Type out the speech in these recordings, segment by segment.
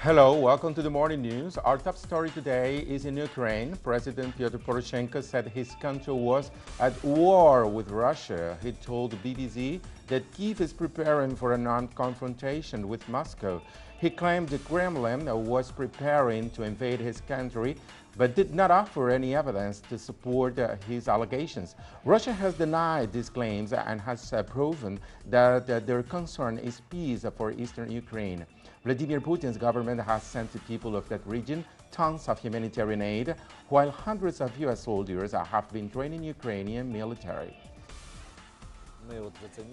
Hello, welcome to the morning news. Our top story today is in Ukraine. President Pyotr Poroshenko said his country was at war with Russia. He told the BBC that Kyiv is preparing for a non-confrontation with Moscow. He claimed the Kremlin was preparing to invade his country, but did not offer any evidence to support his allegations. Russia has denied these claims and has proven that their concern is peace for eastern Ukraine. Vladimir Putin's government has sent to people of that region tons of humanitarian aid, while hundreds of U.S. soldiers have been training Ukrainian military.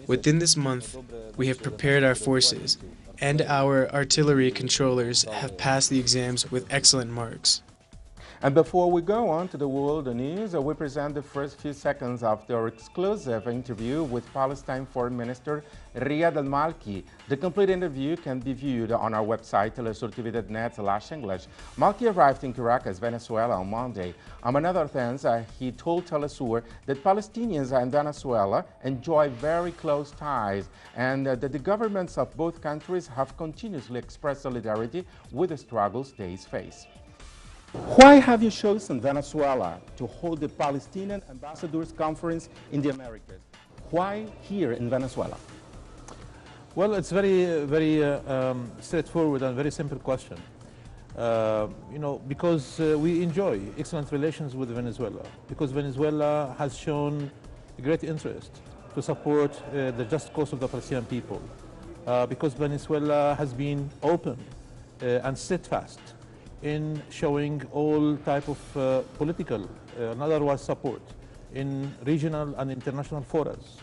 Within this month, we have prepared our forces, and our artillery controllers have passed the exams with excellent marks. And before we go on to the world news, we present the first few seconds of our exclusive interview with Palestine Foreign Minister Riyad al-Malki. The complete interview can be viewed on our website, telesurtv.net/English. Malki arrived in Caracas, Venezuela on Monday. Among other things, he told Telesur that Palestinians and Venezuela enjoy very close ties and that the governments of both countries have continuously expressed solidarity with the struggles they face. Why have you chosen Venezuela to hold the Palestinian Ambassadors Conference in the Americas? Why here in Venezuela? Well, it's very straightforward and very simple question. Because we enjoy excellent relations with Venezuela, because Venezuela has shown great interest to support the just cause of the Palestinian people, because Venezuela has been open and steadfast in showing all type of political and otherwise support in regional and international forums.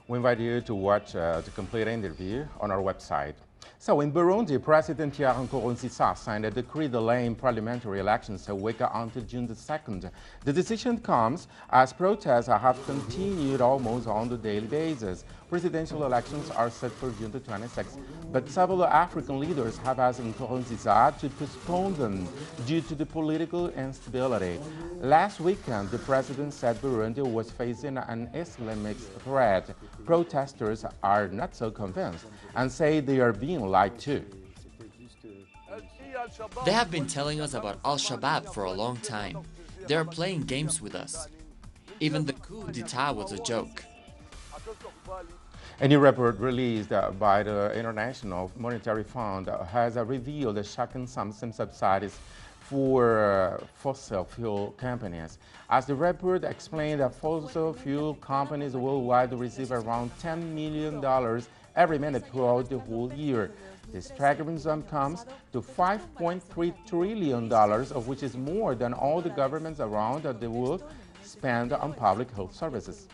We invite you to watch the complete interview on our website. So in Burundi, President Pierre Nkurunziza signed a decree delaying parliamentary elections a week until June the 2nd. The decision comes as protests have continued almost on the daily basis. Presidential elections are set for June the 26th, but several African leaders have asked Nkurunziza to postpone them due to the political instability. Last weekend, the president said Burundi was facing an Islamic threat. Protesters are not so convinced and say they are being lied to. They have been telling us about Al-Shabaab for a long time. They are playing games with us. Even the coup d'etat was a joke. A new report released by the International Monetary Fund has revealed a shocking sums in subsidies for fossil fuel companies. As the report explained, fossil fuel companies worldwide receive around $10 million every minute throughout the whole year. This staggering sum comes to $5.3 trillion, of which is more than all the governments around the world spend on public health services.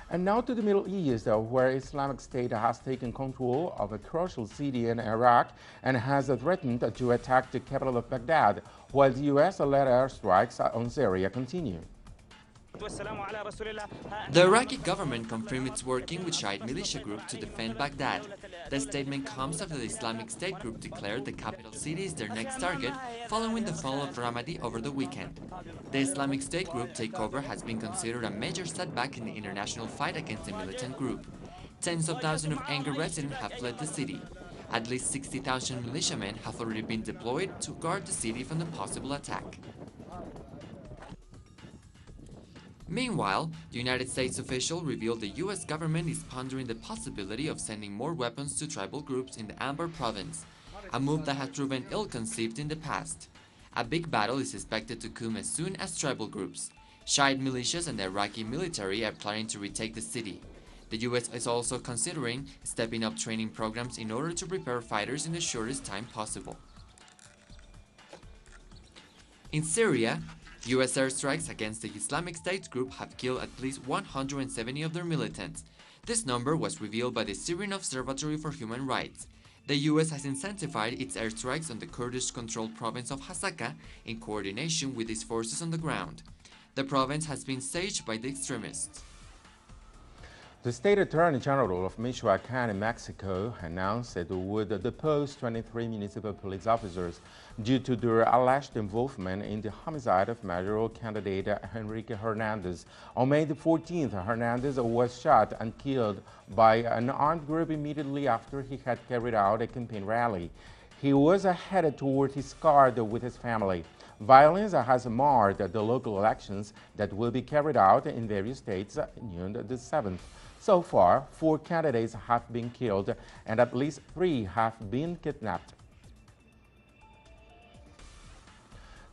And now to the Middle East, where Islamic State has taken control of a crucial city in Iraq and has threatened to attack the capital of Baghdad, while the U.S.-led airstrikes on Syria continue. The Iraqi government confirmed it's working with Shiite militia group to defend Baghdad. The statement comes after the Islamic State group declared the capital city is their next target following the fall of Ramadi over the weekend. The Islamic State group takeover has been considered a major setback in the international fight against the militant group. Tens of thousands of angry residents have fled the city. At least 60,000 militiamen have already been deployed to guard the city from the possible attack. Meanwhile, the United States official revealed the U.S. government is pondering the possibility of sending more weapons to tribal groups in the Anbar province, a move that has proven ill-conceived in the past. A big battle is expected to come as soon as tribal groups, Shiite militias and the Iraqi military are planning to retake the city. The U.S. is also considering stepping up training programs in order to prepare fighters in the shortest time possible. In Syria, U.S. airstrikes against the Islamic State group have killed at least 170 of their militants. This number was revealed by the Syrian Observatory for Human Rights. The U.S. has intensified its airstrikes on the Kurdish-controlled province of Hasaka in coordination with its forces on the ground. The province has been sieged by the extremists. The State Attorney General of Michoacán in Mexico announced it would depose 23 municipal police officers due to their alleged involvement in the homicide of Mayoral candidate Enrique Hernandez. On May the 14th, Hernandez was shot and killed by an armed group immediately after he had carried out a campaign rally. He was headed toward his car with his family. Violence has marred the local elections that will be carried out in various states June the 7th. So far, 4 candidates have been killed and at least 3 have been kidnapped.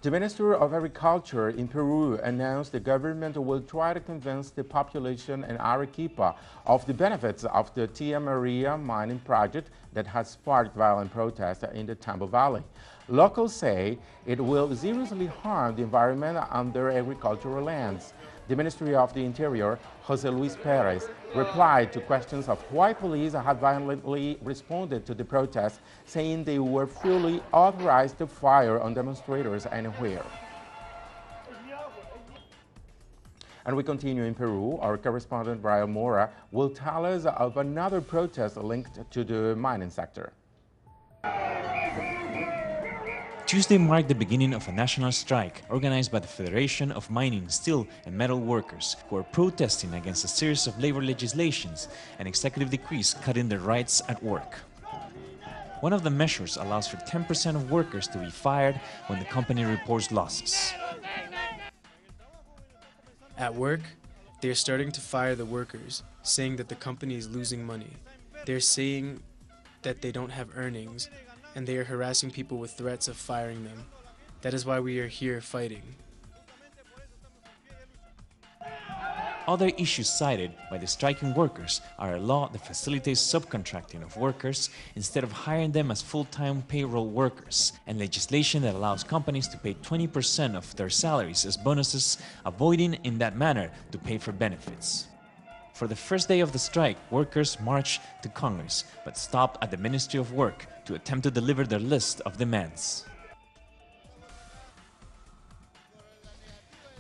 The Minister of Agriculture in Peru announced the government will try to convince the population in Arequipa of the benefits of the Tia Maria mining project that has sparked violent protests in the Tambo Valley. Locals say it will seriously harm the environment on their agricultural lands. The Ministry of the Interior, Jose Luis Perez, replied to questions of why police had violently responded to the protests, saying they were fully authorized to fire on demonstrators anywhere. And we continue in Peru. Our correspondent Brian Mora will tell us of another protest linked to the mining sector. Tuesday marked the beginning of a national strike organized by the Federation of Mining, Steel and Metal Workers, who are protesting against a series of labor legislations and executive decrees cutting their rights at work. One of the measures allows for 10% of workers to be fired when the company reports losses. At work, they are starting to fire the workers, saying that the company is losing money. They're saying that they don't have earnings, and they are harassing people with threats of firing them. That is why we are here fighting. Other issues cited by the striking workers are a law that facilitates subcontracting of workers instead of hiring them as full-time payroll workers, and legislation that allows companies to pay 20% of their salaries as bonuses, avoiding in that manner to pay for benefits. For the first day of the strike, workers marched to Congress, but stopped at the Ministry of Work to attempt to deliver their list of demands.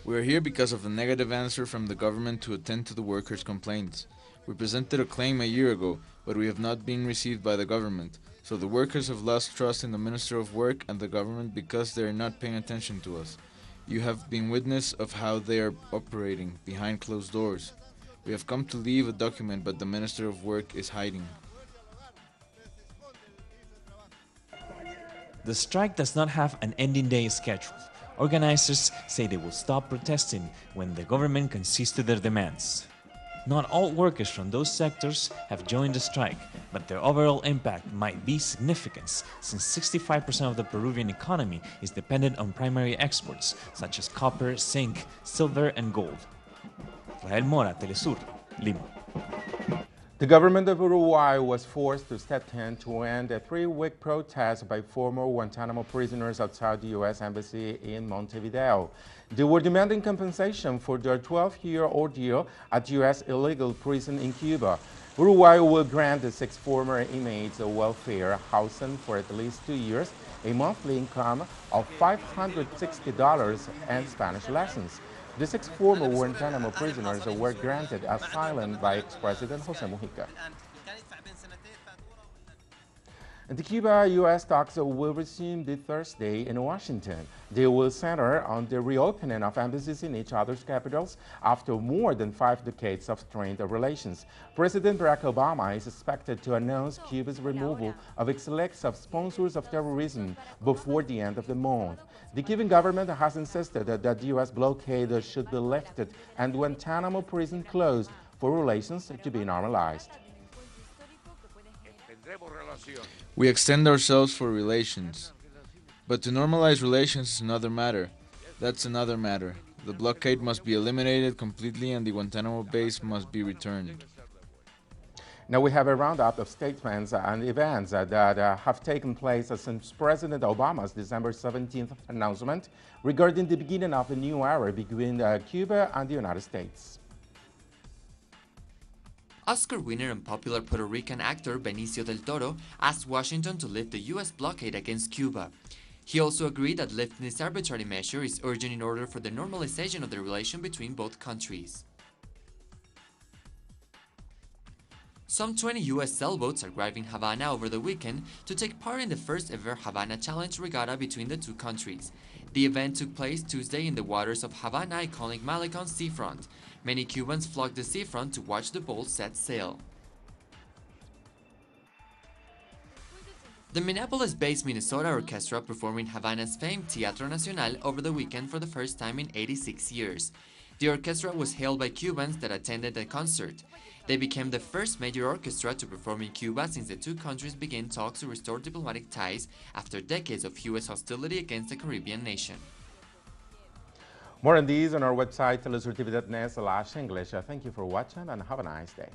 We are here because of the negative answer from the government to attend to the workers' complaints. We presented a claim a year ago, but we have not been received by the government. So the workers have lost trust in the Minister of Work and the government because they are not paying attention to us. You have been witness of how they are operating behind closed doors. We have come to leave a document, but the Minister of Work is hiding. The strike does not have an ending day scheduled. Organizers say they will stop protesting when the government concedes to their demands. Not all workers from those sectors have joined the strike, but their overall impact might be significant since 65% of the Peruvian economy is dependent on primary exports such as copper, zinc, silver and gold. Rael Mora, Telesur, Lima. The government of Uruguay was forced to step in to end a 3-week protest by former Guantanamo prisoners outside the U.S. Embassy in Montevideo. They were demanding compensation for their 12-year ordeal at U.S. illegal prison in Cuba. Uruguay will grant the 6 former inmates a welfare housing for at least 2 years, a monthly income of $560, and Spanish lessons. The 6 former Guantanamo prisoners were granted asylum by ex-President Jose Mujica. The Cuba-U.S. talks will resume this Thursday in Washington. They will center on the reopening of embassies in each other's capitals after more than 5 decades of strained relations. President Barack Obama is expected to announce Cuba's removal of its list of sponsors of terrorism before the end of the month. The Cuban government has insisted that the U.S. blockade should be lifted and Guantanamo prison closed for relations to be normalized. We extend ourselves for relations. But to normalize relations is another matter. That's another matter. The blockade must be eliminated completely and the Guantanamo base must be returned. Now we have a roundup of statements and events that have taken place since President Obama's December 17th announcement regarding the beginning of a new era between Cuba and the United States. Oscar winner and popular Puerto Rican actor Benicio del Toro asked Washington to lift the U.S. blockade against Cuba. He also agreed that lifting this arbitrary measure is urgent in order for the normalization of the relation between both countries. Some 20 U.S. sailboats arrived in Havana over the weekend to take part in the first ever Havana Challenge regatta between the two countries. The event took place Tuesday in the waters of Havana iconic Malecon seafront. Many Cubans flocked the seafront to watch the boats set sail. The Minneapolis-based Minnesota Orchestra performed in Havana's famed Teatro Nacional over the weekend for the first time in 86 years. The orchestra was hailed by Cubans that attended the concert. They became the first major orchestra to perform in Cuba since the two countries began talks to restore diplomatic ties after decades of U.S. hostility against the Caribbean nation. More on these on our website, telesurtv.net/English. Thank you for watching and have a nice day.